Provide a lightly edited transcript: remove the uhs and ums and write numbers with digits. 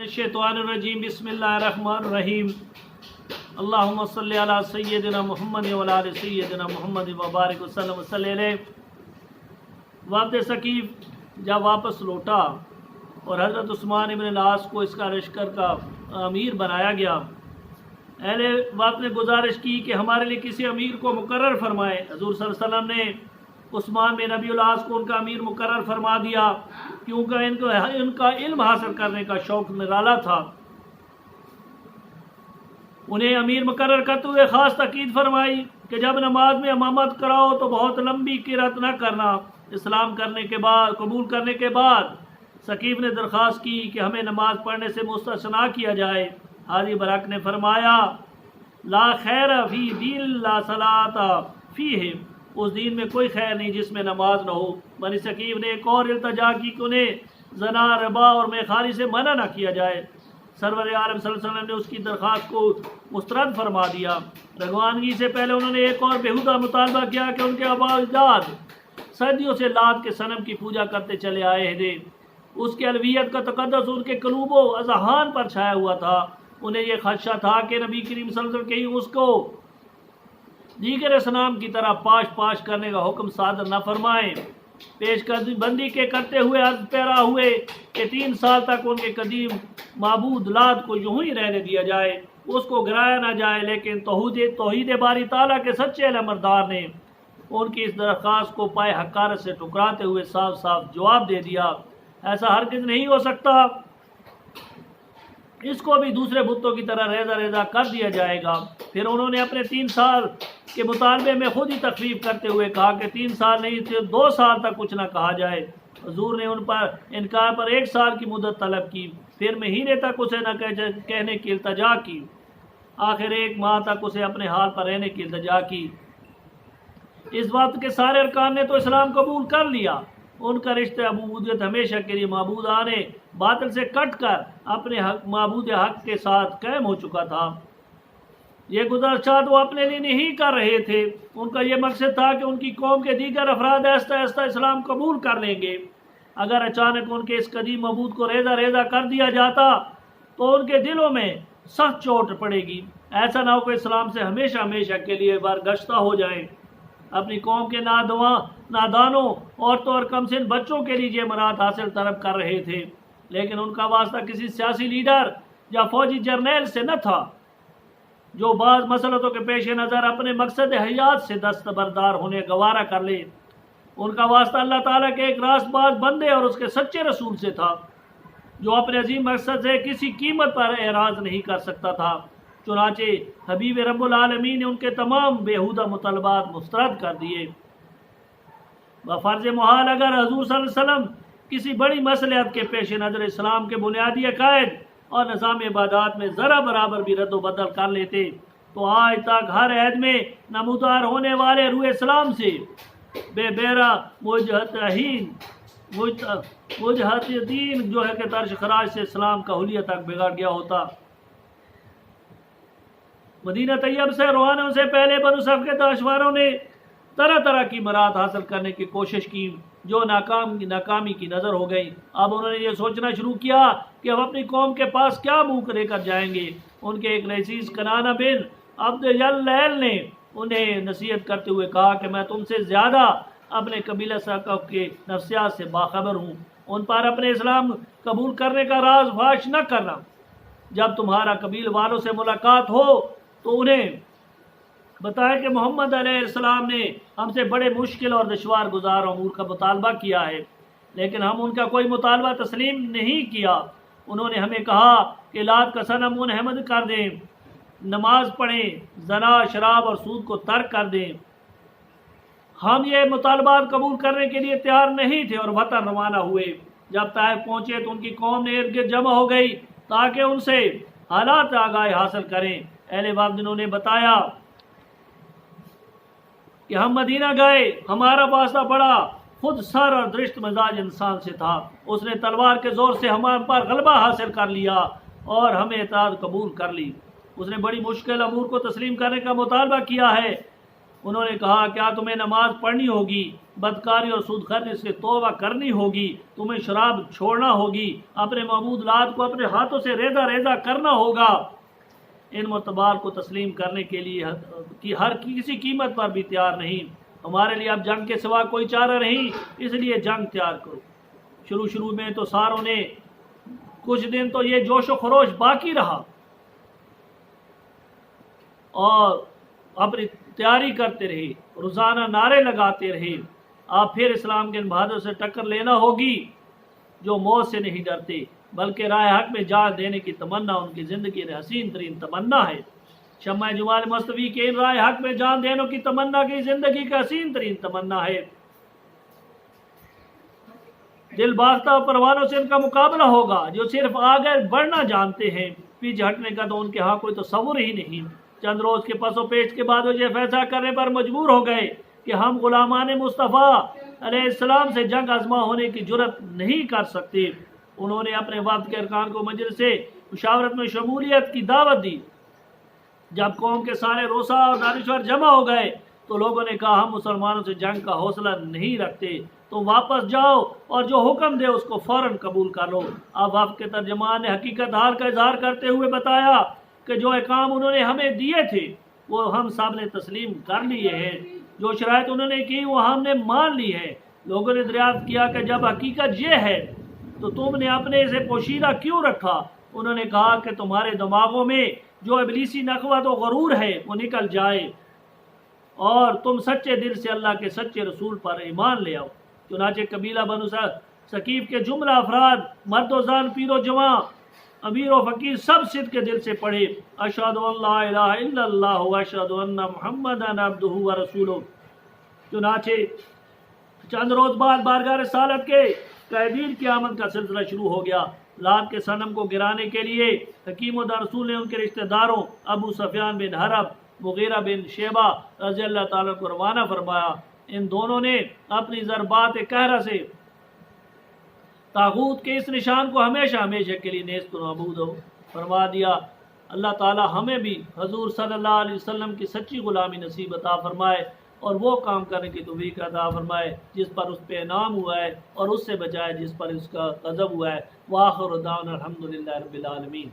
الشیطانirrajیم بسم اللہ الرحمن الرحیم اللہم صلی علی سیدنا محمد وعلی آل سیدنا محمد وبارک وسلم وصلی علیہ۔ وفد ثقیف جب واپس لوٹا اور حضرت عثمان ابن العاص کو اس کا لشکر کا امیر بنایا گیا، اہل وفد نے گزارش کی کہ ہمارے لیے کسی امیر کو مقرر فرمائے۔ حضور صلی اللہ علیہ وسلم نے عثمان بن ابی العاص کو ان کا امیر مقرر فرما دیا، کیونکہ ان کا علم حاصل کرنے کا شوق نرالا تھا۔ انہیں امیر مقرر کرتے ہوئے خاص تاکید فرمائی کہ جب نماز میں امامت کراؤ تو بہت لمبی قرات نہ کرنا۔ اسلام قبول کرنے کے بعد ثقیف نے درخواست کی کہ ہمیں نماز پڑھنے سے مستثنا کیا جائے۔ حاجی برق نے فرمایا لا خیر فی دین لا صلاۃ فیہ، اس دین میں کوئی خیر نہیں جس میں نماز نہ ہو۔ بنی ثقیف نے ایک اور التجا کی کہ انہیں زنا، ربا اور میخواری سے منع نہ کیا جائے۔ سرور عالم صلی اللہ علیہ وسلم نے اس کی درخواست کو مسترد فرما دیا۔ روانگی سے پہلے انہوں نے ایک اور بےہودہ مطالبہ کیا کہ ان کے آباء اجداد صدیوں سے لات کے صنم کی پوجا کرتے چلے آئے تھے۔ اس کے الوہیت کا تقدس ان کے قلوب و اذہان پر چھایا ہوا تھا۔ انہیں یہ خدشہ تھا کہ نبی کریم صلی اللہ علیہ وسلم کہیں اس کو دیگر اسلام کی طرح پاش کرنے کا حکم صادر نہ فرمائیں۔ پیش بندی کے کرتے ہوئے عرض پیرا ہوئے کہ 3 سال تک ان کے قدیم معبود لات کو یوں ہی رہنے دیا جائے، اس کو گرایا نہ جائے، لیکن توحید باری تعالیٰ کے سچے علمبردار نے ان کی اس درخواست کو پائے حقارت سے ٹکراتے ہوئے صاف صاف جواب دے دیا، ایسا ہرگز نہیں ہو سکتا، اس کو بھی دوسرے بتوں کی طرح ریزہ ریزہ کر دیا جائے گا۔ پھر انہوں نے اپنے 3 سال کے مطالبے میں خود ہی تخفیف کرتے ہوئے کہا کہ 3 سال نہیں صرف 2 سال تک کچھ نہ کہا جائے۔ حضور نے ان پر انکار پر 1 سال کی مدت طلب کی، پھر مہینے تک اسے نہ کہنے کی التجا کی، آخر 1 ماہ تک اسے اپنے حال پر رہنے کی التجا کی۔ اس وقت کے سارے ارکان نے تو اسلام قبول کر لیا، ان کا رشتہ عبودیت ہمیشہ کے لیے معبودان باطل سے کٹ کر اپنے معبود حق کے ساتھ قائم ہو چکا تھا۔ یہ گزارشات وہ اپنے لیے نہیں کر رہے تھے، ان کا یہ مقصد تھا کہ ان کی قوم کے دیگر افراد آہستہ آہستہ اسلام قبول کر لیں گے۔ اگر اچانک ان کے اس قدیم معبود کو ریزہ ریزہ کر دیا جاتا تو ان کے دلوں میں سخت چوٹ پڑے گی، ایسا نہ ہو کہ اسلام سے ہمیشہ ہمیشہ کے لیے برگشتہ ہو جائیں۔ اپنی قوم کے نادانوں، عورتوں اور کم سن بچوں کے لیے یہ مراد حاصل طلب کر رہے تھے، لیکن ان کا واسطہ کسی سیاسی لیڈر یا فوجی جرنیل سے نہ تھا جو بعض مسلطوں کے پیش نظر اپنے مقصد حیات سے دستبردار ہونے گوارا کر لے۔ ان کا واسطہ اللہ تعالیٰ کے ایک راست باز بندے اور اس کے سچے رسول سے تھا، جو اپنے عظیم مقصد سے کسی قیمت پر اعراض نہیں کر سکتا تھا۔ چنانچہ حبیب رب العالمین نے ان کے تمام بیہودہ مطالبات مسترد کر دیے۔ بفرض محال اگر حضور صلی اللہ علیہ وسلم کسی بڑی مصلحت کے پیش نظر اسلام کے بنیادی عقائد اور نظام عبادات میں ذرا برابر بھی رد و بدل کر لیتے تو آج تک ہر عہد میں نمودار ہونے والے روح اسلام سے بے بیرا وجہت دین جو ہے کہ طرش خراج سے اسلام کا حلیہ تک بگڑ گیا ہوتا۔ مدینہ طیب سے روانہ سے پہلے بنو صف کے دشواروں نے طرح طرح کی مراد حاصل کرنے کی کوشش کی جو ناکامی کی نظر ہو گئی۔ اب انہوں نے یہ سوچنا شروع کیا کہ اب اپنی قوم کے پاس کیا منہ لے کر جائیں گے۔ ان کے ایک عزیز کنانہ بن عبد اللیل نے انہیں نصیحت کرتے ہوئے کہا کہ میں تم سے زیادہ اپنے قبیلہ ثقف کے نفسیات سے باخبر ہوں، ان پر اپنے اسلام قبول کرنے کا راز فاش نہ کرنا۔ جب تمہارا قبیل والوں سے ملاقات ہو تو انہیں بتایا کہ محمد علیہ السلام نے ہم سے بڑے مشکل اور دشوار گزار امور کا مطالبہ کیا ہے، لیکن ہم ان کا کوئی مطالبہ تسلیم نہیں کیا۔ انہوں نے ہمیں کہا کہ لات کا صنم منحمد کر دیں، نماز پڑھیں، زنا، شراب اور سود کو ترک کر دیں۔ ہم یہ مطالبات قبول کرنے کے لیے تیار نہیں تھے اور وطن روانہ ہوئے۔ جب طائف پہنچے تو ان کی قوم نے ارد گرد جمع ہو گئی تاکہ ان سے حالات آگاہی حاصل کریں۔ اہل وفد نے انہیں بتایا کہ ہم مدینہ گئے، ہمارا واسطہ بڑا خود سر اور درشت مزاج انسان سے تھا، اس نے تلوار کے زور سے ہمارے پر غلبہ حاصل کر لیا اور ہمیں اطاعت قبول کر لی۔ اس نے بڑی مشکل امور کو تسلیم کرنے کا مطالبہ کیا ہے۔ انہوں نے کہا کیا تمہیں نماز پڑھنی ہوگی؟ بدکاری اور سود خورنے سے توبہ کرنی ہوگی، تمہیں شراب چھوڑنا ہوگی، اپنے معبود لات کو اپنے ہاتھوں سے ریزہ ریزہ کرنا ہوگا۔ ان معتبار کو تسلیم کرنے کے لیے ہر کسی قیمت پر بھی تیار نہیں۔ ہمارے لیے اب جنگ کے سوا کوئی چارہ نہیں، اس لیے جنگ تیار کرو۔ شروع میں تو ساروں نے کچھ دن تو یہ جوش و خروش باقی رہا اور اپنی تیاری کرتے رہے، روزانہ نعرے لگاتے رہے۔ اب پھر اسلام کے ان بہادر سے ٹکر لینا ہوگی جو موت سے نہیں ڈرتے بلکہ راہ حق میں جان دینے کی تمنا ان کی زندگی کی حسین ترین تمنا ہے۔ شمع جمال مصطفی کے ان راہ حق میں جان دینے کی تمنا کی زندگی کا حسین ترین تمنا ہے۔ دل باختہ پروانوں سے ان کا مقابلہ ہوگا جو صرف آگے بڑھنا جانتے ہیں، پیچھے ہٹنے کا تو ان کے ہاں کوئی تصور ہی نہیں۔ چند روز کے پس و پیش کے بعد وہ یہ فیصلہ کرنے پر مجبور ہو گئے کہ ہم غلامان مصطفیٰ علیہ السلام سے جنگ آزما ہونے کی جرت نہیں کر سکتے۔ انہوں نے اپنے وفد کے ارکان کو مجلس سے مشاورت میں شمولیت کی دعوت دی۔ جب قوم کے سارے روسا اور دانشور جمع ہو گئے تو لوگوں نے کہا ہم مسلمانوں سے جنگ کا حوصلہ نہیں رکھتے، تم واپس جاؤ اور جو حکم دے اس کو فوراً قبول کر لو۔ اب وفد کے ترجمان نے حقیقت حال کا اظہار کرتے ہوئے بتایا کہ جو احکام انہوں نے ہمیں دیے تھے وہ ہم سب نے تسلیم کر لیے ہیں، جو شرائط انہوں نے کی وہ ہم نے مان لی ہے۔ لوگوں نے دریافت کیا کہ جب حقیقت یہ ہے تو تم نے اپنے سے پوشیدہ کیوں رکھا؟ انہوں نے کہا کہ تمہارے دماغوں میں جو ابلیسی نخوت و غرور ہے وہ نکل جائے اور تم سچے دل سے اللہ کے سچے رسول پر ایمان لے آؤ۔ چنانچہ قبیلہ بنو ثقیف کے جملہ افراد، مرد و زن، پیر و جوان، امیر و فقیر سب صدق کے دل سے پڑھے اشہد ان لا الہ الا اللہ و اشہد ان محمدًا عبدہ و رسولہ۔ چنانچہ چند روز بعد بارگاہ رسالت کے قیدین کی آمد کا سلسلہ شروع ہو گیا۔ لات کے صنم کو گرانے کے لیے حکیم و رسول نے ان کے رشتہ داروں ابو سفیان بن حرب، مغیرہ بن شیبہ رضی اللہ تعالیٰ کو روانہ فرمایا۔ ان دونوں نے اپنی ضربات قہرہ سے طاغوت کے اس نشان کو ہمیشہ ہمیشہ کے لیے نیست و نابود فرما دیا۔ اللہ تعالیٰ ہمیں بھی حضور صلی اللہ علیہ وسلم کی سچی غلامی نصیب عطا فرمائے اور وہ کام کرنے کی توفیق عطا فرمائے جس پر اس پہ انعام ہوا ہے اور اس سے بچائے جس پر اس کا غضب ہوا ہے۔ وآخر دعوانا الحمدللہ رب العالمین۔